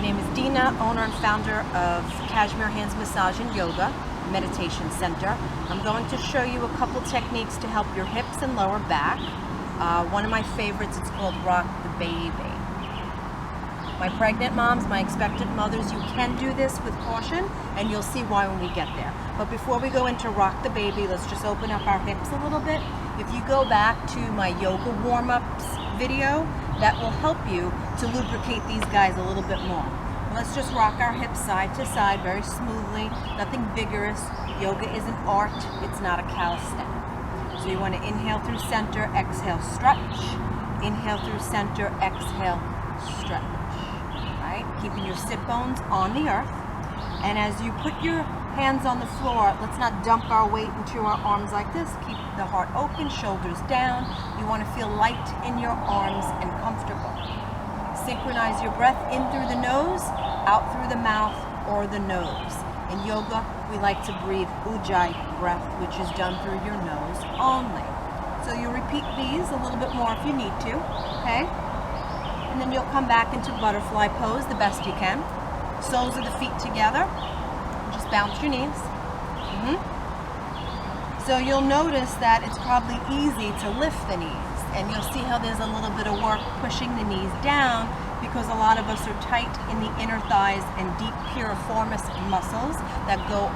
My name is Dina, owner and founder of Kashmir Hands Massage and Yoga Meditation Center. I'm going to show you a couple techniques to help your hips and lower back. One of my favorites, it's called Rock the Baby. My pregnant moms, my expectant mothers, you can do this with caution, and you'll see why when we get there. But before we go into Rock the Baby, let's just open up our hips a little bit. If you go back to my yoga warm-ups video, that will help you to lubricate these guys a little bit more. Let's just rock our hips side to side very smoothly, nothing vigorous. Yoga is an art, it's not a calisthenic. So you want to inhale through center, exhale, stretch. Inhale through center, exhale, stretch. Right? Keeping your sit bones on the earth. And as you put your hands on the floor, let's not dump our weight into our arms like this. Keep the heart open, shoulders down. You want to feel light in your arms and comfortable. Synchronize your breath in through the nose, out through the mouth or the nose. In yoga, we like to breathe Ujjayi breath, which is done through your nose only. So you repeat these a little bit more if you need to, okay? And then you'll come back into butterfly pose the best you can. Soles of the feet together. Just bounce your knees. So you'll notice that it's probably easy to lift the knees, and you'll see how there's a little bit of work pushing the knees down because a lot of us are tight in the inner thighs and deep piriformis muscles that go,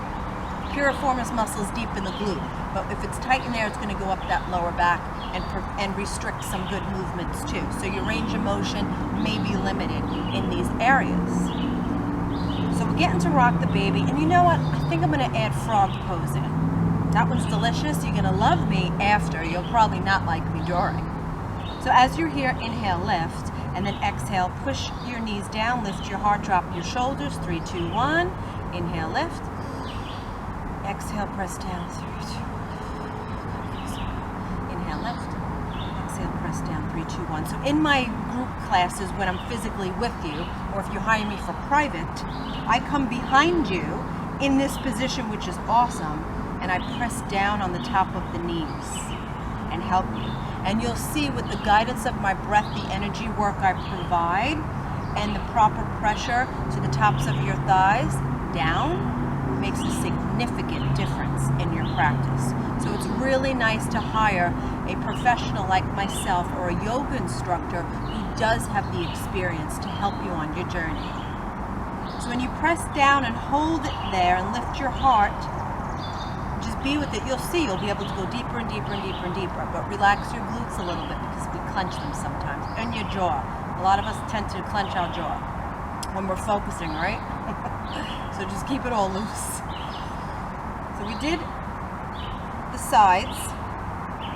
piriformis muscles deep in the glute. But if it's tight in there, it's going to go up that lower back and restrict some good movements too. So your range of motion may be limited in these areas. So we're getting to Rock the Baby, and you know what? I think I'm going to add frog pose in. That one's delicious. You're going to love me after. You'll probably not like me during. So as you're here, inhale, lift, and then exhale, push your knees down, lift your heart, drop your shoulders, 3, 2, 1. Inhale, lift. Exhale, press down, 3, 2. Inhale, lift. Exhale, press down, 3, 2, 1. So in my group classes, when I'm physically with you, or if you hire me for private, I come behind you in this position, which is awesome, and I press down on the top of the knees and help you. And you'll see with the guidance of my breath, the energy work I provide, and the proper pressure to the tops of your thighs down makes a significant difference in your practice. So it's really nice to hire a professional like myself or a yoga instructor who does have the experience to help you on your journey. So when you press down and hold it there and lift your heart, just be with it. You'll see you'll be able to go deeper and deeper and deeper and deeper, but relax your glutes a little bit because we clench them sometimes, and your jaw. A lot of us tend to clench our jaw when we're focusing, right? So just keep it all loose. So we did the sides,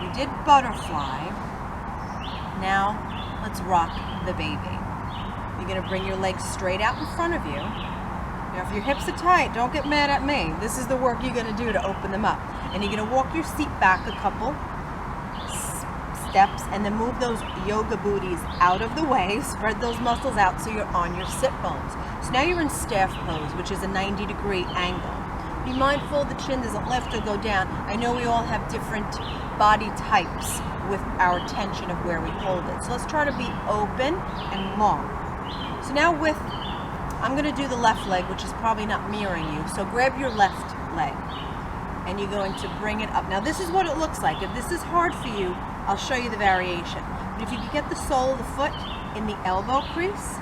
we did butterfly. Now let's rock the baby. You're going to bring your legs straight out in front of you. Now if your hips are tight, don't get mad at me. This is the work you're going to do to open them up. And you're going to walk your seat back a couple steps and then move those yoga booties out of the way. Spread those muscles out so you're on your sit bones. So now you're in staff pose, which is a 90-degree angle. Be mindful the chin doesn't lift or go down. I know we all have different body types with our tension of where we hold it. So let's try to be open and long. So now I'm going to do the left leg, which is probably not mirroring you. So grab your left leg and you're going to bring it up. Now this is what it looks like. If this is hard for you, I'll show you the variation. But if you can get the sole of the foot in the elbow crease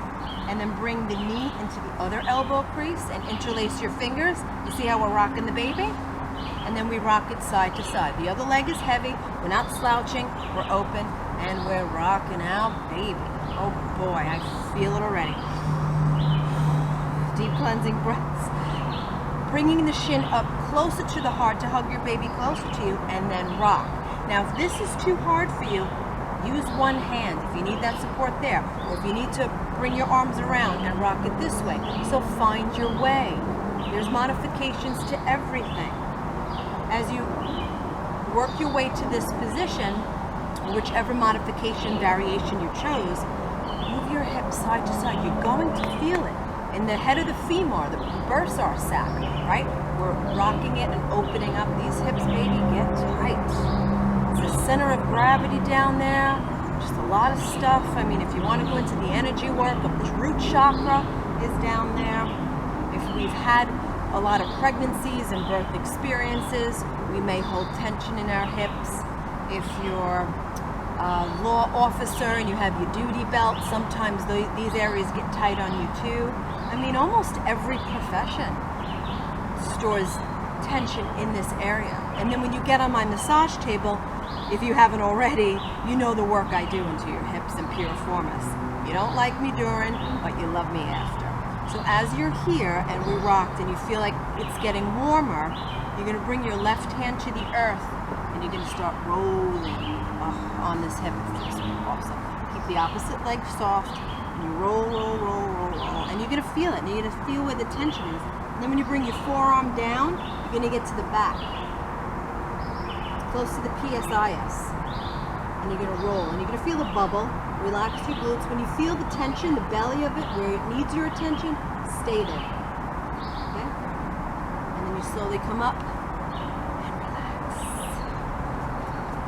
and then bring the knee into the other elbow crease and interlace your fingers, you see how we're rocking the baby? And then we rock it side to side. The other leg is heavy. We're not slouching. We're open and we're rocking our baby. Oh boy, I feel it already. Deep cleansing breaths. Bringing the shin up closer to the heart to hug your baby closer to you and then rock. Now if this is too hard for you, use one hand if you need that support there, or if you need to bring your arms around and rock it this way. So find your way. There's modifications to everything. As you work your way to this position, whichever modification variation you chose, move your hips side to side. You're going to feel it in the head of the femur, the bursar sac, right? We're rocking it and opening up these hips, baby. Get tight. It's the center of gravity down there. Just a lot of stuff. I mean, if you want to go into the energy work of the root chakra, is down there. If we've had a lot of pregnancies and birth experiences, we may hold tension in our hips. If you're a law officer and you have your duty belt, sometimes these areas get tight on you too. I mean, almost every profession stores tension in this area. And then when you get on my massage table, if you haven't already, you know the work I do into your hips and piriformis. You don't like me during, but you love me after. So as you're here and we rocked and you feel like it's getting warmer, you're going to bring your left hand to the earth and you're going to start rolling up on this hip. It's awesome. Keep the opposite leg soft and you roll, roll, roll, roll, roll. And you're going to feel it. And you're going to feel where the tension is. And then when you bring your forearm down, you're going to get to the back, close to the PSIS. And you're going to roll. And you're going to feel the bubble. Relax your glutes. When you feel the tension, the belly of it, where it needs your attention, stay there. Okay? And then you slowly come up and relax.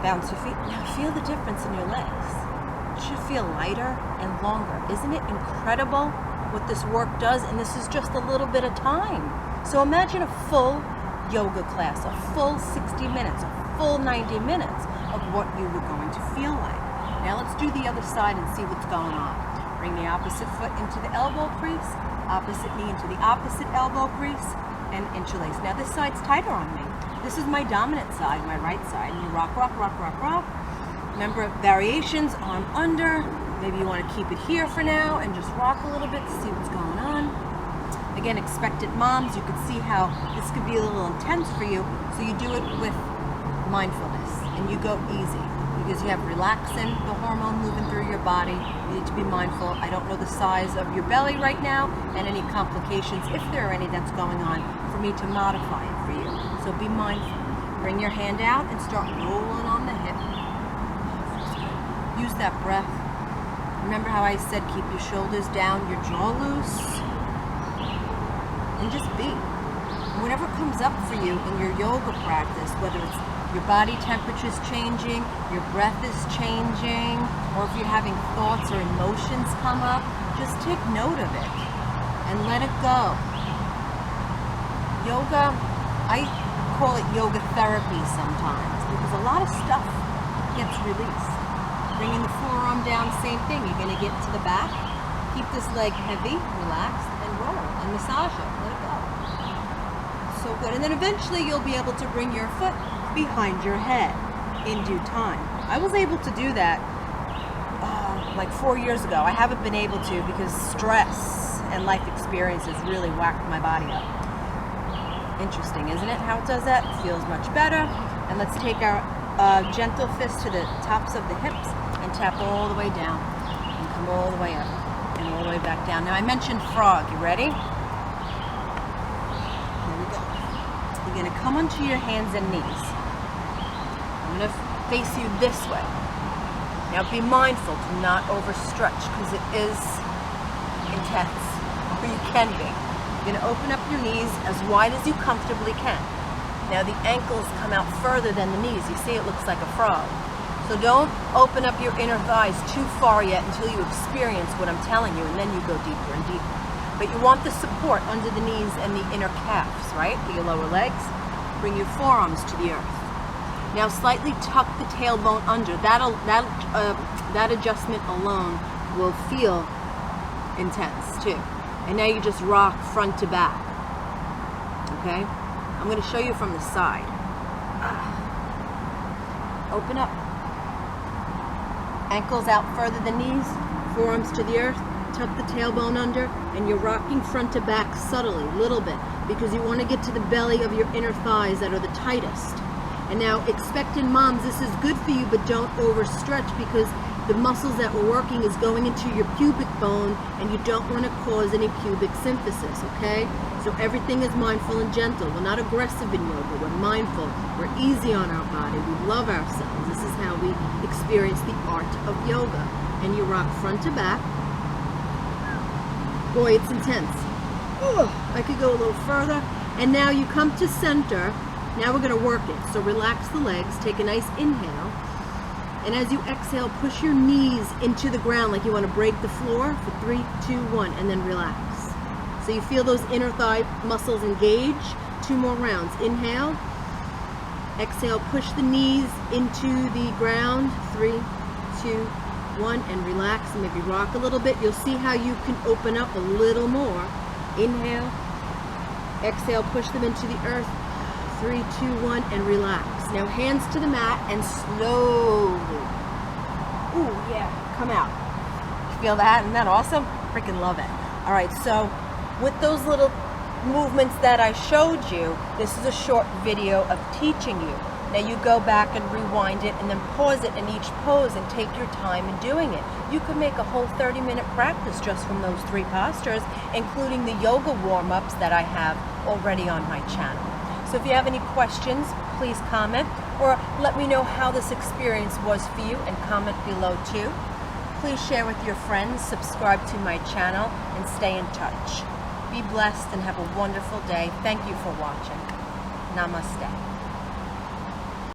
Bounce your feet. Now feel the difference in your legs. It should feel lighter and longer. Isn't it incredible what this work does? And this is just a little bit of time. So imagine a full yoga class, a full 60 minutes, a full 90 minutes of what you were going to feel like. Now let's do the other side and see what's going on. Bring the opposite foot into the elbow crease, opposite knee into the opposite elbow crease, and interlace. Now this side's tighter on me. This is my dominant side, my right side. And you rock, rock, rock, rock, rock. Remember, variations, arm under. Maybe you want to keep it here for now and just rock a little bit to see what's going on. Again, expectant moms, you can see how this could be a little intense for you. So you do it with mindfulness and you go easy. Because you have relaxin, the hormone moving through your body. You need to be mindful. I don't know the size of your belly right now and any complications, if there are any, that's going on, for me to modify it for you. So be mindful. Bring your hand out and start rolling on the hip. Use that breath. Remember how I said keep your shoulders down, your jaw loose, and just be. Whatever comes up for you in your yoga practice, whether it's your body temperature is changing, your breath is changing, or if you're having thoughts or emotions come up, just take note of it and let it go. Yoga, I call it yoga therapy sometimes because a lot of stuff gets released. Bringing the forearm down, same thing. You're going to get to the back, keep this leg heavy, relaxed, and roll and massage it. Let it go. So good. And then eventually you'll be able to bring your foot behind your head in due time. I was able to do that like 4 years ago. I haven't been able to because stress and life experiences really whacked my body up. Interesting, isn't it, how it does that? It feels much better. And let's take our gentle fist to the tops of the hips and tap all the way down and come all the way up and all the way back down. Now I mentioned frog. You ready? Here we go. You're going to come onto your hands and knees. I'm going to face you this way. Now be mindful to not overstretch because it is intense, or you can be. You're going to open up your knees as wide as you comfortably can. Now the ankles come out further than the knees. You see it looks like a frog. So don't open up your inner thighs too far yet until you experience what I'm telling you, and then you go deeper and deeper. But you want the support under the knees and the inner calves, right? For your lower legs. Bring your forearms to the earth. Now slightly tuck the tailbone under. That adjustment alone will feel intense too. And now you just rock front to back. Okay? I'm going to show you from the side. Open up. Ankles out further than knees. Forearms to the earth. Tuck the tailbone under. And you're rocking front to back subtly, a little bit. Because you want to get to the belly of your inner thighs that are the tightest. And now, expectant moms, this is good for you, but don't overstretch because the muscles that we're working is going into your pubic bone and you don't want to cause any pubic symphysis, okay? So everything is mindful and gentle. We're not aggressive in yoga. We're mindful. We're easy on our body. We love ourselves. This is how we experience the art of yoga. And you rock front to back. Boy, it's intense. Oh, I could go a little further. And now you come to center. Now we're going to work it. So relax the legs. Take a nice inhale. And as you exhale, push your knees into the ground like you want to break the floor for 3, 2, 1. And then relax. So you feel those inner thigh muscles engage. 2 more rounds. Inhale. Exhale, push the knees into the ground. 3, 2, 1, and relax. And maybe rock a little bit. You'll see how you can open up a little more. Inhale. Exhale, push them into the earth. 3, 2, 1, and relax. Now hands to the mat and slowly. Ooh, yeah, come out. You feel that? Isn't that awesome? Freaking love it. All right, so with those little movements that I showed you, this is a short video of teaching you. Now you go back and rewind it and then pause it in each pose and take your time in doing it. You could make a whole 30-minute practice just from those 3 postures, including the yoga warm-ups that I have already on my channel. So if you have any questions, please comment or let me know how this experience was for you and comment below too. Please share with your friends, subscribe to my channel, and stay in touch. Be blessed and have a wonderful day. Thank you for watching. Namaste.